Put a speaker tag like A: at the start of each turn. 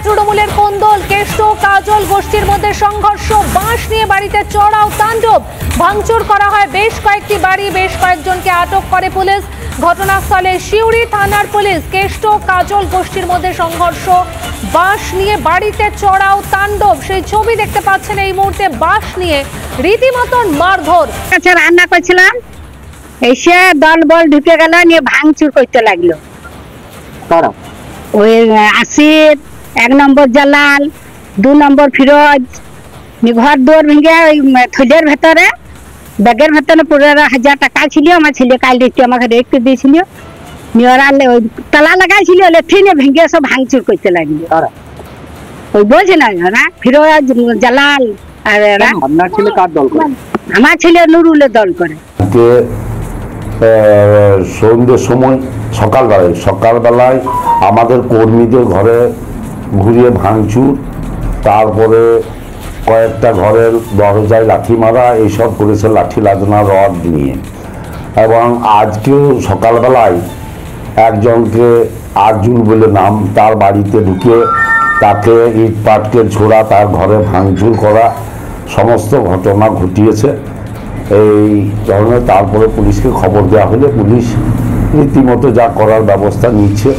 A: তৃণমূলের কোন্দল, কেষ্ট কাজল গোষ্ঠীর মধ্যে সংঘর্ষ, বাঁশ নিয়ে বাড়িতে চড়াও তাণ্ডব, ভাঙচুর করা হয় বেশ কয়েকটি বাড়ি, বেশ কয়েকজনকে আটক করে পুলিশ। ঘটনাস্থলে সিউড়ি থানার পুলিশ। কেষ্ট কাজল গোষ্ঠীর মধ্যে সংঘর্ষ, বাঁশ নিয়ে বাড়িতে চড়াও তাণ্ডব, সেই ছবি দেখতে পাচ্ছেন এই মুহূর্তে। বাঁশ নিয়ে রীতিমতন মারধর।
B: আচ্ছা, রান্না করছিলাম, এসে দল বল ঢুকে গেল, নিয়ে ভাঙচুর করতে লাগলো। ওই আসির, 1 নম্বর জালাল, 2 নম্বর ফিরোজ, ঘর দৌড় ভেঙে ওই থলের ভেতরে, ব্যাগের ভেতরে 15,000 টাকা ছিল। আমার ছেলে কাল দেখতে আমাকে রেখে দিয়েছিল, ওরা ওই তালা লাগাইছিল, লেট্রিনে ভেঙে সব ভাঙচুর করতে লাগলো। ওই বলছে না ওরা ফিরোজ, জালাল আর এরা।
C: আপনার ছেলে কার দল করে?
B: আমার ছেলে নুরুলের দল করে।
D: সন্ধ্যের সময় সকালবেলায় আমাদের কর্মীদের ঘরে ঘুরিয়ে ভাঙচুর, তারপরে কয়েকটা ঘরের দরজায় লাঠি মারা, এইসব করেছে লাঠি লাদনা রড নিয়ে। এবং আজকেও সকালবেলায় একজনকে আর্জুন বলে নাম, তার বাড়িতে ঢুকে তাকে ইট পাটকে ছোড়া, তার ঘরে ভাঙচুর করা, সমস্ত ঘটনা ঘটিয়েছে এই ধরনের। তারপরে পুলিশকে খবর দেওয়া হলে পুলিশ রীতিমতো যা করার ব্যবস্থা নিচ্ছে।